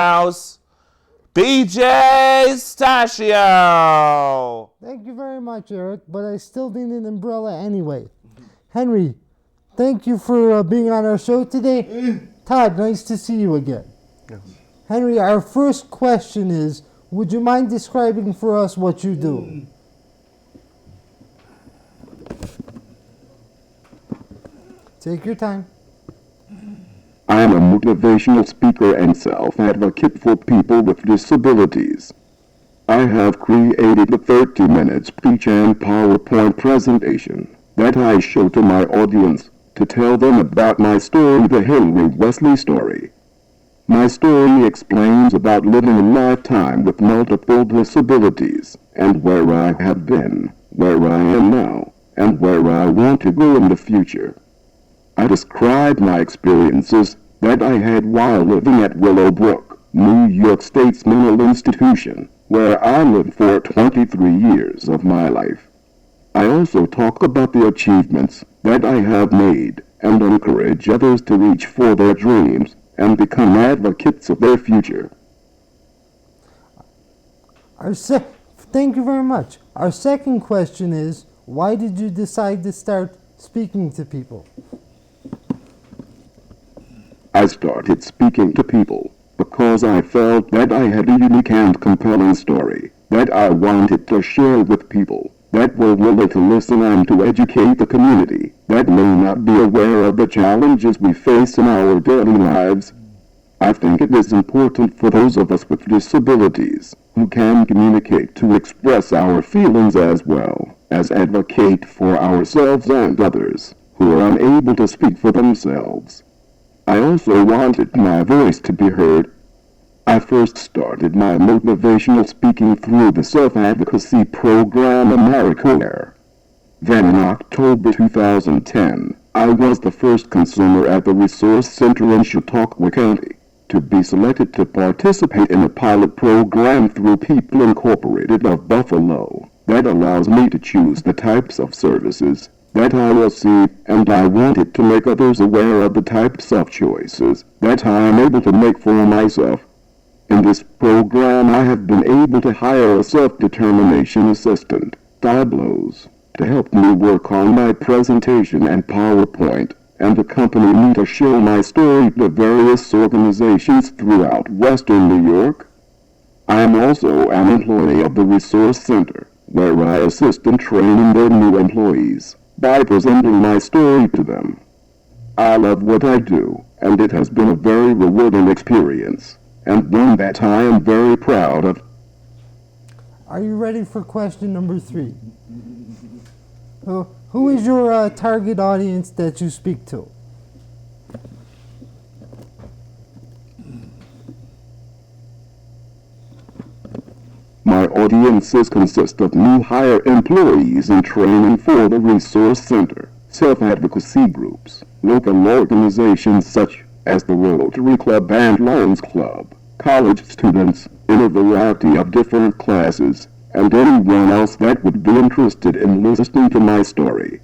house, BJ Stachio. Thank you very much, Eric, but I still need an umbrella anyway. Henry, thank you for being on our show today. Todd, nice to see you again. Yes. Henry, our first question is, would you mind describing for us what you do? Take your time. I am a motivational speaker and self-advocate for people with disabilities. I have created a 30-minute speech and PowerPoint presentation that I show to my audience to tell them about my story, the Henry Wesley story. My story explains about living a lifetime with multiple disabilities and where I have been, where I am now, and where I want to go in the future. I describe my experiences that I had while living at Willowbrook, New York State's mental institution, where I lived for 23 years of my life. I also talk about the achievements that I have made and encourage others to reach for their dreams and become advocates of their future. Thank you very much. Our second question is, why did you decide to start speaking to people? I started speaking to people because I felt that I had a unique and compelling story that I wanted to share with people that were willing to listen and to educate the community that may not be aware of the challenges we face in our daily lives. I think it is important for those of us with disabilities who can communicate to express our feelings as well as advocate for ourselves and others who are unable to speak for themselves. I also wanted my voice to be heard. I first started my motivational speaking through the self-advocacy program AmeriCare. Then in October 2010, I was the first consumer at the Resource Center in Chautauqua County to be selected to participate in a pilot program through People Incorporated of Buffalo that allows me to choose the types of services that I will see, and I wanted to make others aware of the types of choices that I am able to make for myself. In this program, I have been able to hire a self-determination assistant, Diablos, to help me work on my presentation and PowerPoint, and accompany me to share my story to various organizations throughout Western New York. I am also an employee of the Resource Center, where I assist in training their new employees by presenting my story to them. I love what I do, and it has been a very rewarding experience, and one that I am very proud of. Are you ready for question number 3? Who is your target audience that you speak to? My audiences consist of new hire employees in training for the Resource Center, self-advocacy groups, local organizations such as the Rotary Club and Lions Club, college students in a variety of different classes, and anyone else that would be interested in listening to my story.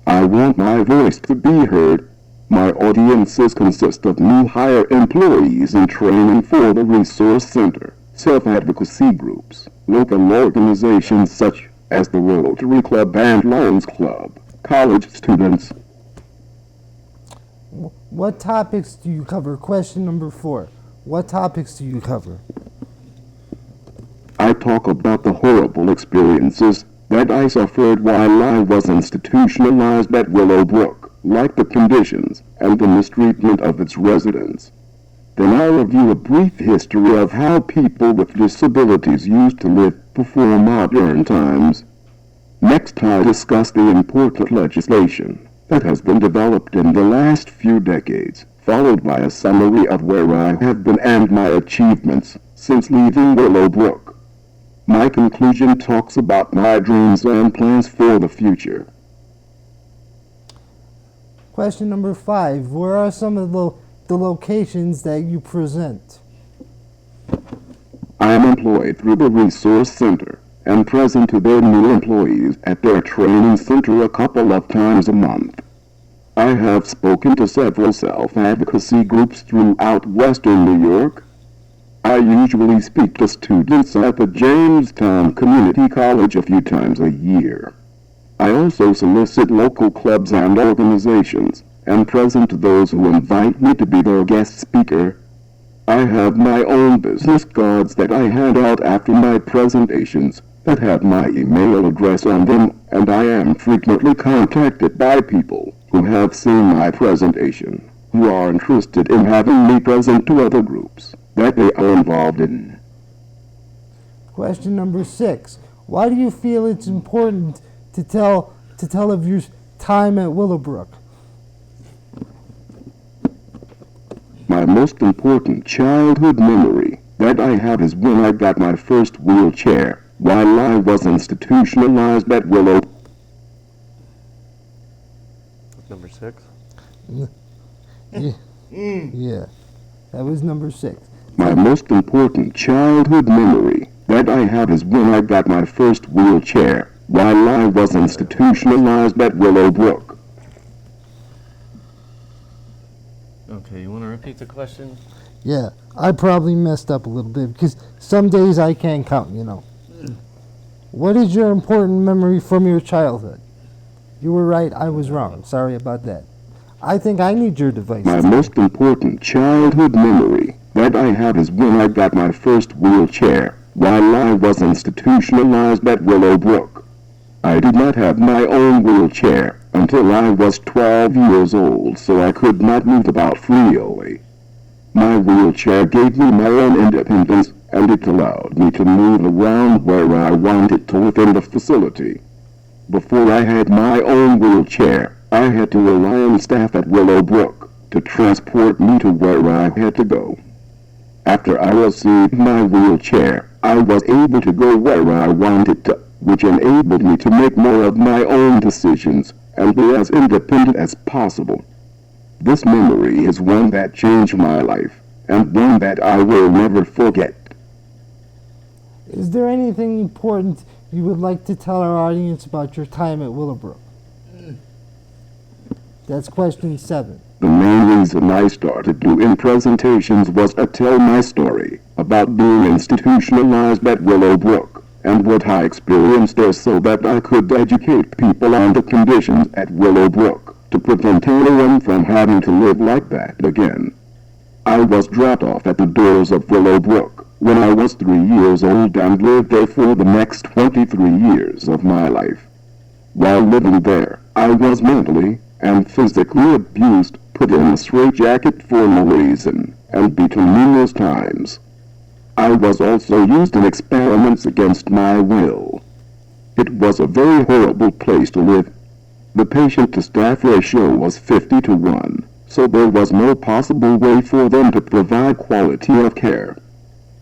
I want my voice to be heard. My audiences consist of new hire employees in training for the Resource Center, self-advocacy groups, local organizations such as the Rotary Club and Lions Club, college students. What topics do you cover? Question number 4. What topics do you cover? I talk about the horrible experiences that I suffered while I was institutionalized at Willowbrook, like the conditions and the mistreatment of its residents. Then I review a brief history of how people with disabilities used to live before modern times. Next, I discuss the important legislation that has been developed in the last few decades, followed by a summary of where I have been and my achievements since leaving Willowbrook. My conclusion talks about my dreams and plans for the future. Question number 5. Where are some of the locations that you present? I am employed through the Resource Center and present to their new employees at their training center a couple of times a month. I have spoken to several self-advocacy groups throughout Western New York. usually speak to students at the Jamestown Community College a few times a year. I also solicit local clubs and organizations, and present those who invite me to be their guest speaker. I have my own business cards that I hand out after my presentations that have my email address on them, and I am frequently contacted by people who have seen my presentation, who are interested in having me present to other groups that they are involved in. Question number 6. Why do you feel it's important to tell of your time at Willowbrook? My most important childhood memory that I have is when I got my first wheelchair while I was institutionalized at Willow. Number 6. Yeah, that was number 6. My most important childhood memory that I have is when I got my first wheelchair while I was institutionalized at Willowbrook. Okay, you want to repeat the question? Yeah, I probably messed up a little bit because some days I can't count, What is your important memory from your childhood? You were right, I was wrong. Sorry about that. I think I need your device. My most important childhood memory that I have is when I got my first wheelchair while I was institutionalized at Willowbrook. I did not have my own wheelchair until I was 12 years old, so I could not move about freely. My wheelchair gave me my own independence, and it allowed me to move around where I wanted to within the facility. Before I had my own wheelchair, I had to rely on staff at Willowbrook to transport me to where I had to go. After I received my wheelchair, I was able to go where I wanted to, which enabled me to make more of my own decisions and be as independent as possible. This memory is one that changed my life, and one that I will never forget. Is there anything important you would like to tell our audience about your time at Willowbrook? That's question 7. The main reason I started doing presentations was to tell my story about being institutionalized at Willowbrook and what I experienced there so that I could educate people on the conditions at Willowbrook to prevent anyone from having to live like that again. I was dropped off at the doors of Willowbrook when I was 3 years old and lived there for the next 23 years of my life. While living there, I was mentally and physically abused, put in a straitjacket for no reason, and beaten numerous times. I was also used in experiments against my will. It was a very horrible place to live. The patient-to-staff ratio was 50-1, so there was no possible way for them to provide quality of care.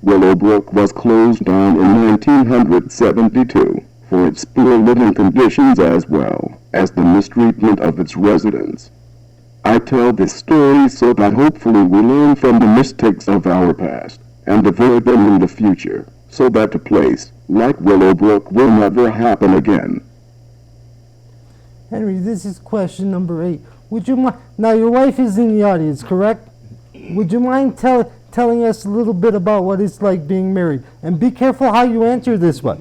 Willowbrook was closed down in 1972 for its poor living conditions as well as the mistreatment of its residents. I tell this story so that hopefully we learn from the mistakes of our past and avoid them in the future, so that a place like Willowbrook will never happen again. Henry, this is question number 8. Would you mind? Now, your wife is in the audience, correct? Would you mind telling us a little bit about what it's like being married? And be careful how you answer this one.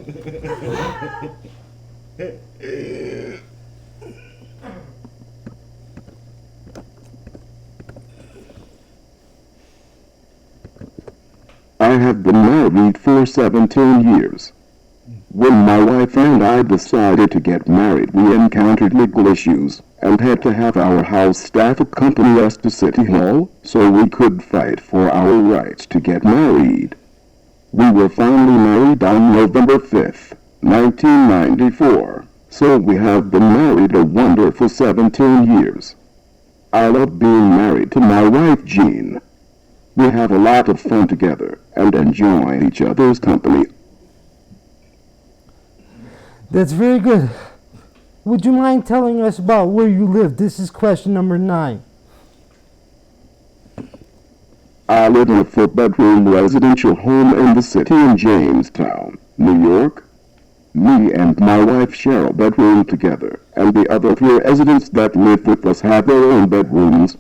I have been married for 17 years. When my wife and I decided to get married, we encountered legal issues and had to have our house staff accompany us to City Hall so we could fight for our rights to get married. We were finally married on November 5th, 1994, so we have been married a wonderful 17 years. I love being married to my wife, Jean. We have a lot of fun together and enjoy each other's company. That's very good. Would you mind telling us about where you live? This is question number 9. I live in a 4-bedroom residential home in the city in Jamestown, New York. Me and my wife share a bedroom together, and the other 3 residents that live with us have their own bedrooms.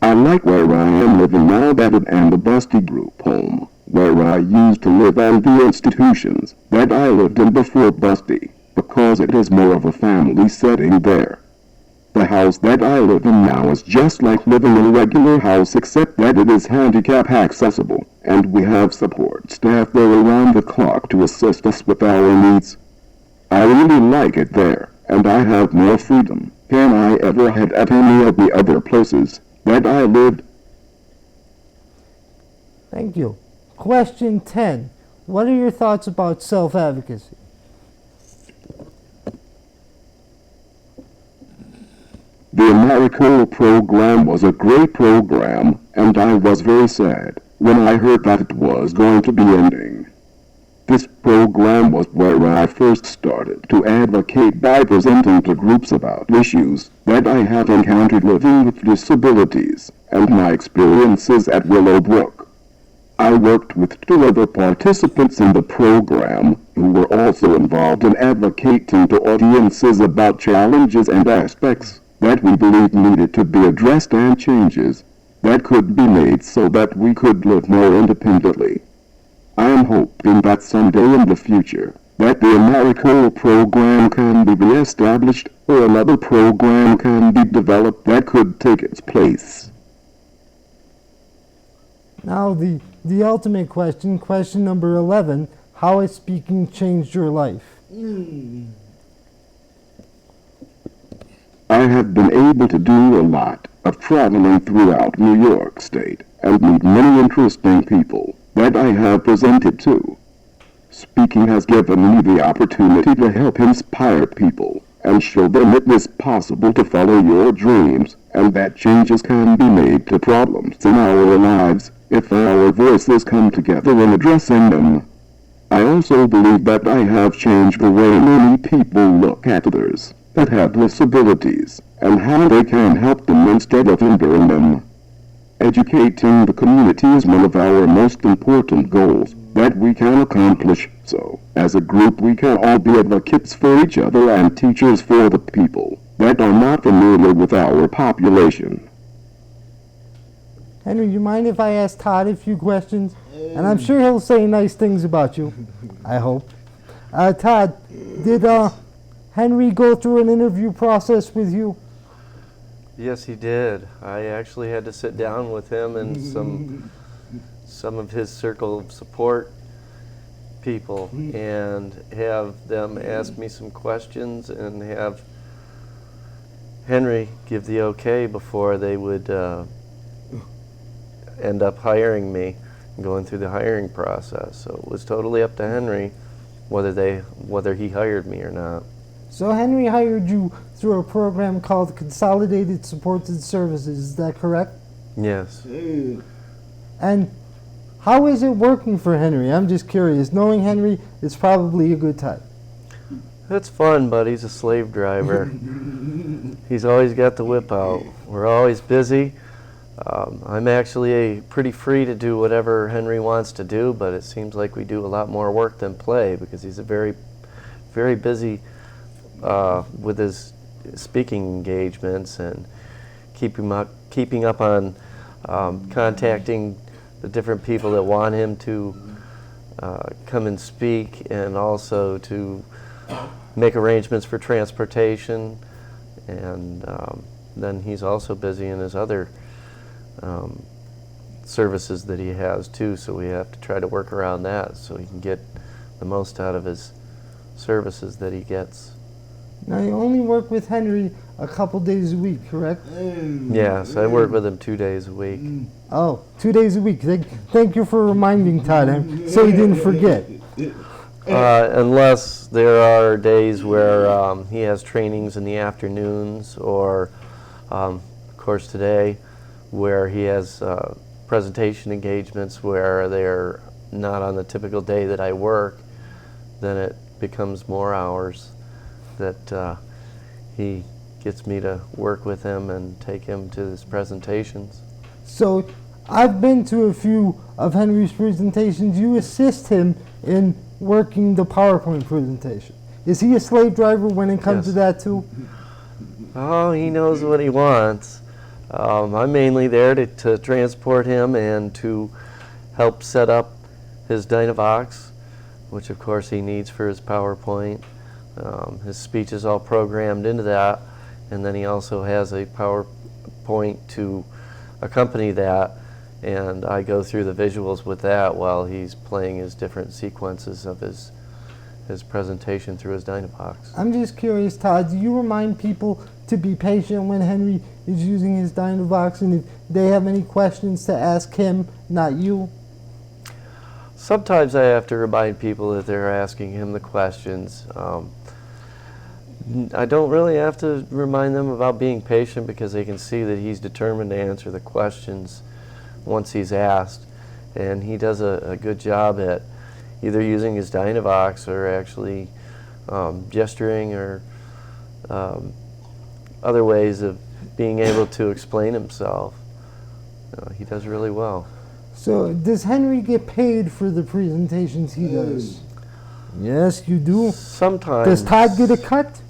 I like where I am living now, better than the Busty Group home, where I used to live and the institutions that I lived in before Busty, because it is more of a family setting there. The house that I live in now is just like living in a regular house except that it is handicap accessible, and we have support staff there around the clock to assist us with our needs. I really like it there, and I have more freedom than I ever had at any of the other places that I lived. Thank you. Question 10. What are your thoughts about self-advocacy? The AmeriCorps program was a great program, and I was very sad when I heard that it was going to be ending. This program was where I first started to advocate by presenting to groups about issues that I have encountered living with disabilities and my experiences at Willowbrook. I worked with 2 other participants in the program who were also involved in advocating to audiences about challenges and aspects that we believed needed to be addressed and changes that could be made so that we could live more independently. I am hoping that someday in the future that the AmeriCorps program can be reestablished or another program can be developed that could take its place. Now the ultimate question, question number 11. How has speaking changed your life? I have been able to do a lot of traveling throughout New York State and meet many interesting people that I have presented to. Speaking has given me the opportunity to help inspire people and show them it is possible to follow your dreams and that changes can be made to problems in our lives if our voices come together in addressing them. I also believe that I have changed the way many people look at others that have disabilities and how they can help them instead of hindering them. Educating the community is one of our most important goals that we can accomplish, so as a group we can all be advocates for each other and teachers for the people that are not familiar with our population. Henry, you mind if I ask Todd a few questions? And I'm sure he'll say nice things about you. I hope. Todd, did Henry go through an interview process with you? Yes, he did. I actually had to sit down with him and some of his circle of support people and have them ask me some questions and have Henry give the okay before they would end up hiring me and going through the hiring process. So it was totally up to Henry whether he hired me or not. So Henry hired you through a program called Consolidated Supported Services, is that correct? Yes. And how is it working for Henry? I'm just curious. Knowing Henry is probably a good time. It's fun, but he's a slave driver. He's always got the whip out. We're always busy. I'm actually pretty free to do whatever Henry wants to do, but it seems like we do a lot more work than play because he's a very, very busy with his speaking engagements and keeping up on contacting the different people that want him to come and speak, and also to make arrangements for transportation. And then he's also busy in his other services that he has too, so we have to try to work around that so he can get the most out of his services that he gets. Now, you only work with Henry a couple days a week, correct? Yes, I work with him 2 days a week. Oh, 2 days a week. Thank you for reminding Todd, so he didn't forget. Unless there are days where he has trainings in the afternoons, or of course today, where he has presentation engagements where they're not on the typical day that I work, then it becomes more hours that he gets me to work with him and take him to his presentations. So I've been to a few of Henry's presentations. You assist him in working the PowerPoint presentation. Is he a slave driver when it comes to that too? Oh, he knows what he wants. I'm mainly there to transport him and to help set up his Dynavox, which of course he needs for his PowerPoint. His speech is all programmed into that, and then he also has a PowerPoint to accompany that, and I go through the visuals with that while he's playing his different sequences of his presentation through his Dynavox. I'm just curious, Todd, do you remind people to be patient when Henry is using his Dynavox, and if they have any questions to ask him, not you? Sometimes I have to remind people that they're asking him the questions. I don't really have to remind them about being patient because they can see that he's determined to answer the questions once he's asked. And he does a good job at either using his Dynavox or actually gesturing or other ways of being able to explain himself. He does really well. So, does Henry get paid for the presentations he does? Yes, you do. Sometimes. Does Todd get a cut?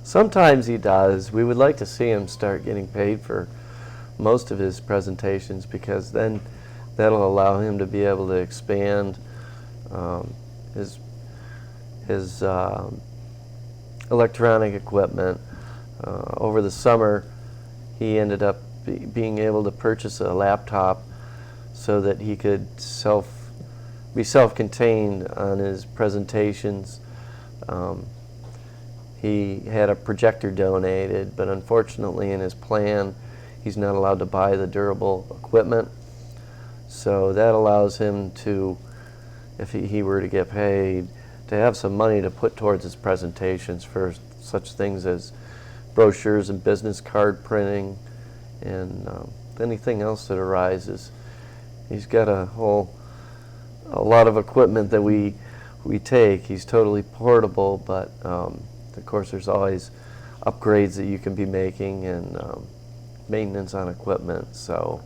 Sometimes he does. We would like to see him start getting paid for most of his presentations, because then that'll allow him to be able to expand his electronic equipment. Over the summer, he ended up being able to purchase a laptop so that he could be self-contained on his presentations. He had a projector donated, but unfortunately in his plan he's not allowed to buy the durable equipment. So that allows him to, if he were to get paid, to have some money to put towards his presentations for such things as brochures and business card printing and anything else that arises. He's got a lot of equipment that we take. He's totally portable, but of course there's always upgrades that you can be making and maintenance on equipment. So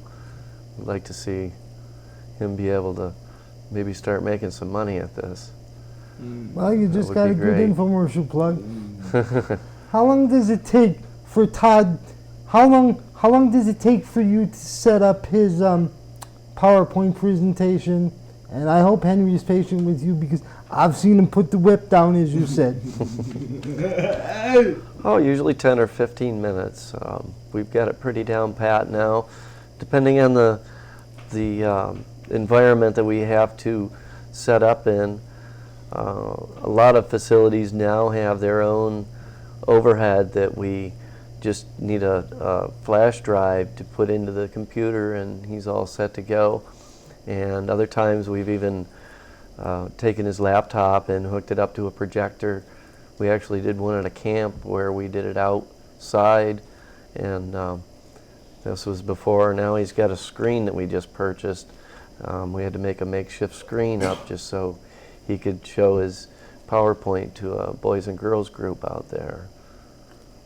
we'd like to see him be able to maybe start making some money at this. Well, you just got a good great. infomercial plug. How long does it take for Todd? How long does it take for you to set up his PowerPoint presentation? And I hope Henry is patient with you, because I've seen him put the whip down, as you said. Oh, usually 10 or 15 minutes. We've got it pretty down pat now, depending on the environment that we have to set up in. A lot of facilities now have their own overhead that we just need a flash drive to put into the computer and he's all set to go. And other times we've even taken his laptop and hooked it up to a projector. We actually did one at a camp where we did it outside, and this was before. Now he's got a screen that we just purchased. We had to make a makeshift screen up just so he could show his PowerPoint to a boys and girls group out there.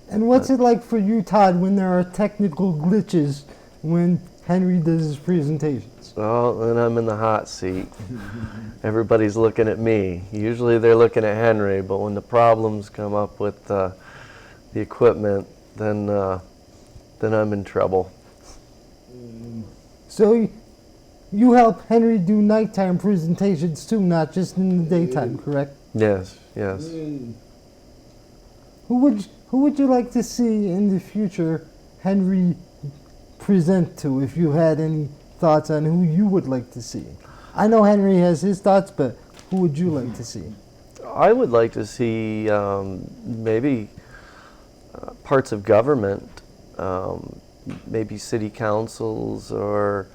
And what's it like for you, Todd, when there are technical glitches when Henry does his presentations? Well, then I'm in the hot seat. Everybody's looking at me. Usually they're looking at Henry, but when the problems come up with the equipment, then I'm in trouble. So you help Henry do nighttime presentations too, not just in the daytime, correct? Yes, yes. Who would you like to see in the future Henry present to, if you had any thoughts on who you would like to see? I know Henry has his thoughts, but who would you like to see? I would like to see maybe parts of government, maybe city councils or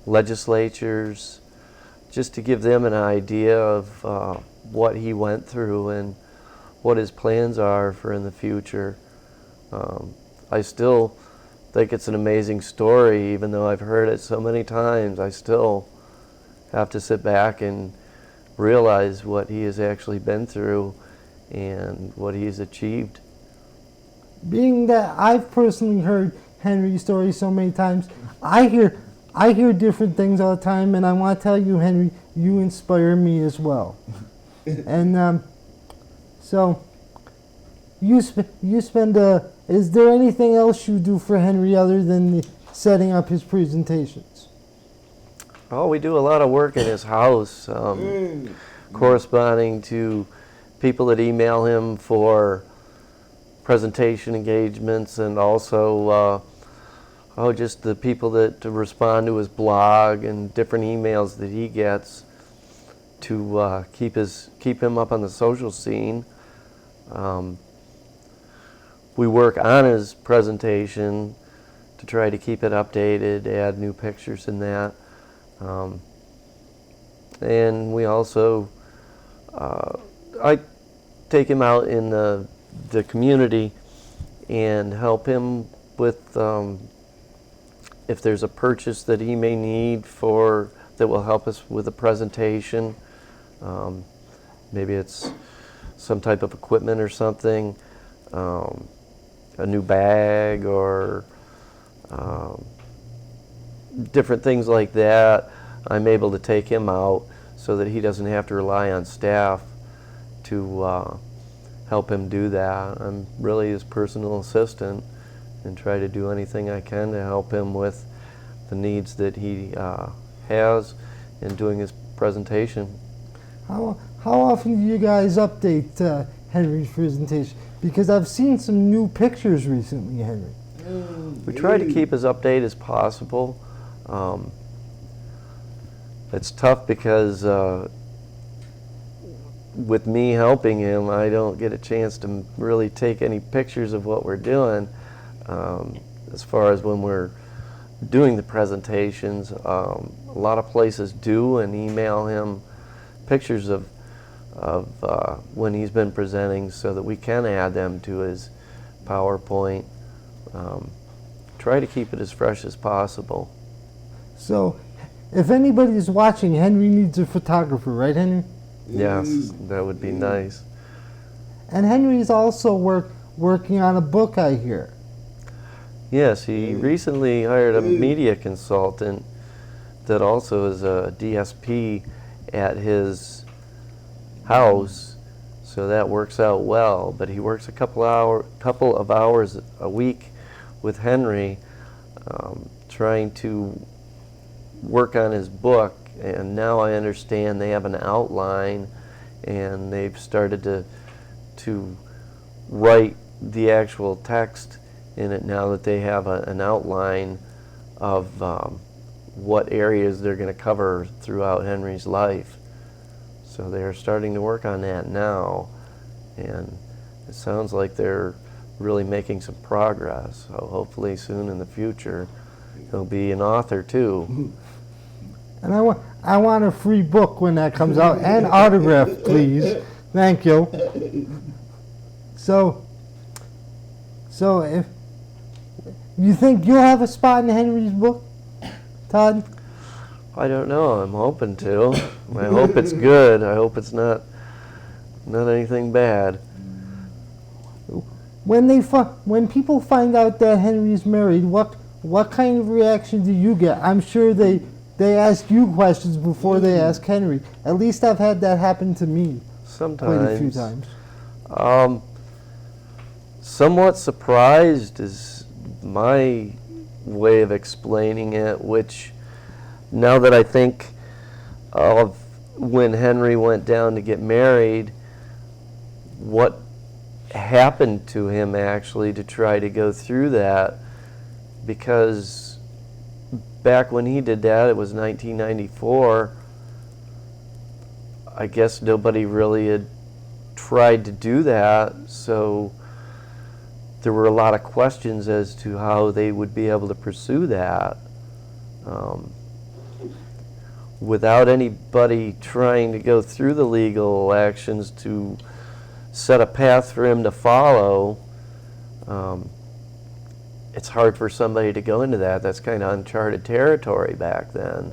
legislatures, just to give them an idea of what he went through and what his plans are for in the future. I still think it's an amazing story, even though I've heard it so many times. I still have to sit back and realize what he has actually been through and what he's achieved. Being that I've personally heard Henry's story so many times, I hear different things all the time, and I want to tell you, Henry, you inspire me as well. And so you spend a Is there anything else you do for Henry other than setting up his presentations? Oh, we do a lot of work in his house, corresponding to people that email him for presentation engagements, and also just the people that respond to his blog and different emails that he gets to keep him up on the social scene. We work on his presentation to try to keep it updated, add new pictures in that. And we also, I take him out in the community and help him with if there's a purchase that he may need that will help us with a presentation. Maybe it's some type of equipment or something, a new bag or different things like that. I'm able to take him out so that he doesn't have to rely on staff to help him do that. I'm really his personal assistant and try to do anything I can to help him with the needs that he has in doing his presentation. How often do you guys update Henry's presentation? Because I've seen some new pictures recently, Henry. We try to keep as updated as possible. It's tough because with me helping him, I don't get a chance to really take any pictures of what we're doing. As far as when we're doing the presentations, a lot of places do and email him pictures of when he's been presenting so that we can add them to his PowerPoint. Try to keep it as fresh as possible. So, if anybody is watching, Henry needs a photographer, right, Henry? Yes, that would be nice. And Henry's also working on a book, I hear. Yes, he recently hired a media consultant that also is a DSP at his house, so that works out well. But he works a couple of hours a week with Henry, trying to work on his book. And now I understand they have an outline, and they've started to write the actual text in it now that they have an outline of what areas they're going to cover throughout Henry's life. So they're starting to work on that now, and it sounds like they're really making some progress. So hopefully soon in the future he'll be an author too. And I want a free book when that comes out, and autograph, please. Thank you. So if you think you'll have a spot in Henry's book, Todd? I don't know. I'm hoping to. I hope it's good. I hope it's not anything bad. When people find out that Henry's married, what kind of reaction do you get? I'm sure they ask you questions before they ask Henry. At least I've had that happen to me Sometimes. quite a few times. Somewhat surprised is my way of explaining it, which now that I think of when Henry went down to get married, what happened to him actually to try to go through that, because back when he did that, it was 1994, I guess nobody really had tried to do that, so there were a lot of questions as to how they would be able to pursue that without anybody trying to go through the legal actions to set a path for him to follow. It's hard for somebody to go into that. That's kind of uncharted territory back then.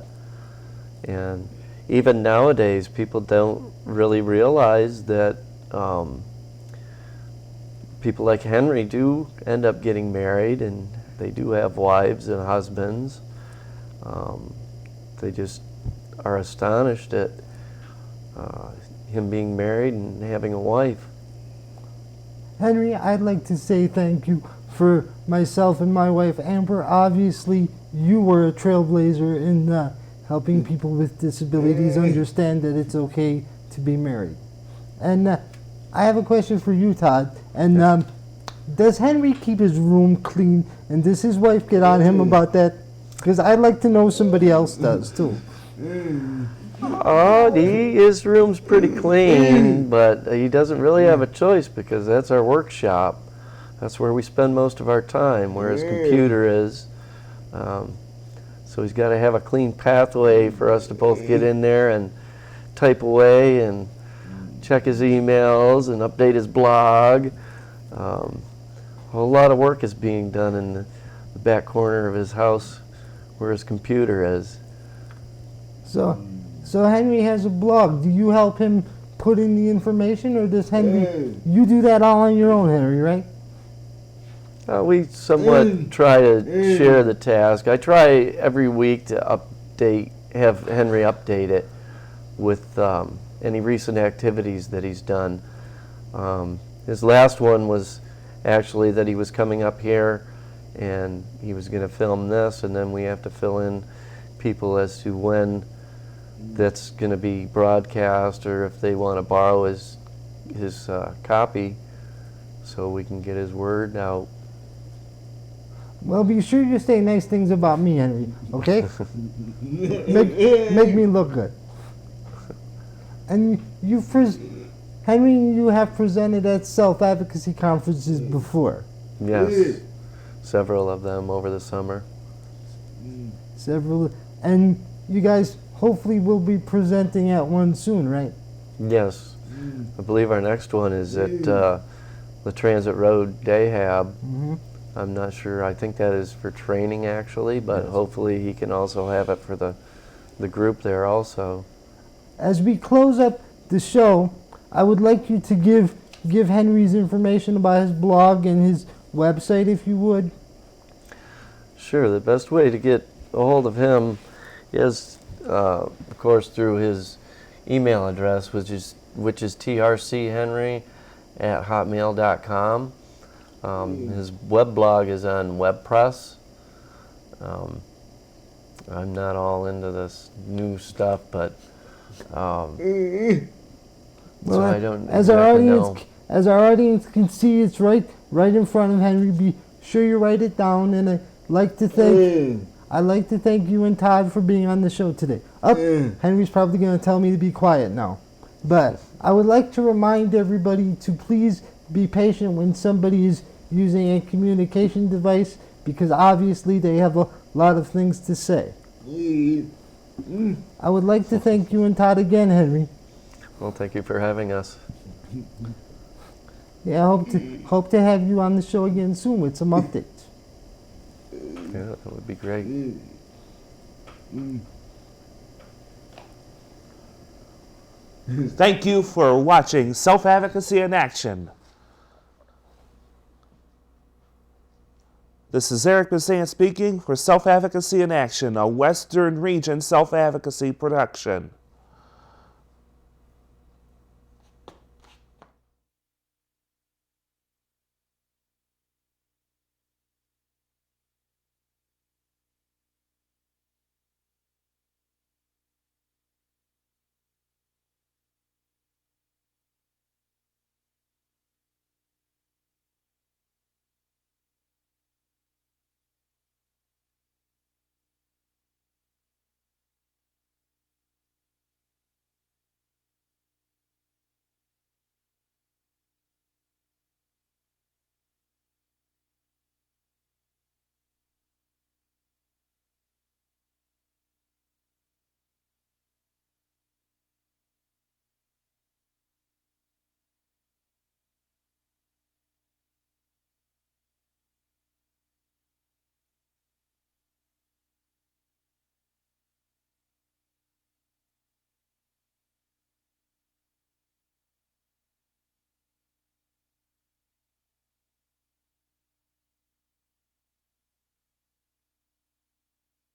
And even nowadays, people don't really realize that people like Henry do end up getting married, and they do have wives and husbands. They just are astonished at him being married and having a wife. Henry, I'd like to say thank you for myself and my wife Amber. Obviously, you were a trailblazer in helping people with disabilities understand that it's okay to be married. And I have a question for you, Todd. And does Henry keep his room clean? And does his wife get on him about that? Because I'd like to know somebody else does too. Oh, his room's pretty clean, but he doesn't really have a choice because that's our workshop. That's where we spend most of our time, where his computer is. So he's got to have a clean pathway for us to both get in there and type away and check his emails and update his blog. A whole lot of work is being done in the back corner of his house where his computer is. So Henry has a blog. Do you help him put in the information, or does Henry, you do that all on your own, Henry, right? We somewhat try to share the task. I try every week to have Henry update it with any recent activities that he's done. His last one was actually that he was coming up here and he was going to film this, and then we have to fill in people as to when that's going to be broadcast, or if they want to borrow his copy so we can get his word out. Well, be sure you say nice things about me, Henry, okay? make me look good. And Henry, you have presented at self-advocacy conferences before. Yes, several of them over the summer. Several, and you guys hopefully will be presenting at one soon, right? Yes, I believe our next one is at the Transit Road Dayhab. Mm-hmm. I'm not sure. I think that is for training actually, but hopefully he can also have it for the group there also. As we close up the show, I would like you to give Henry's information about his blog and his website, if you would. Sure. The best way to get a hold of him is, of course, through his email address, which is trchenry@hotmail.com. His web blog is on WebPress. I'm not all into this new stuff, but so I don't exactly know. As our audience can see, it's right in front of Henry. Be sure you write it down. And I'd like to thank you and Todd for being on the show today. Henry's probably going to tell me to be quiet now, but I would like to remind everybody to please be patient when somebody is using a communication device, because obviously they have a lot of things to say. I would like to thank you and Todd again, Henry. Well, thank you for having us. Yeah, I hope to have you on the show again soon with some updates. Yeah, that would be great. Thank you for watching Self-Advocacy in Action. This is Eric Bazan speaking for Self-Advocacy in Action, a Western Region self-advocacy production.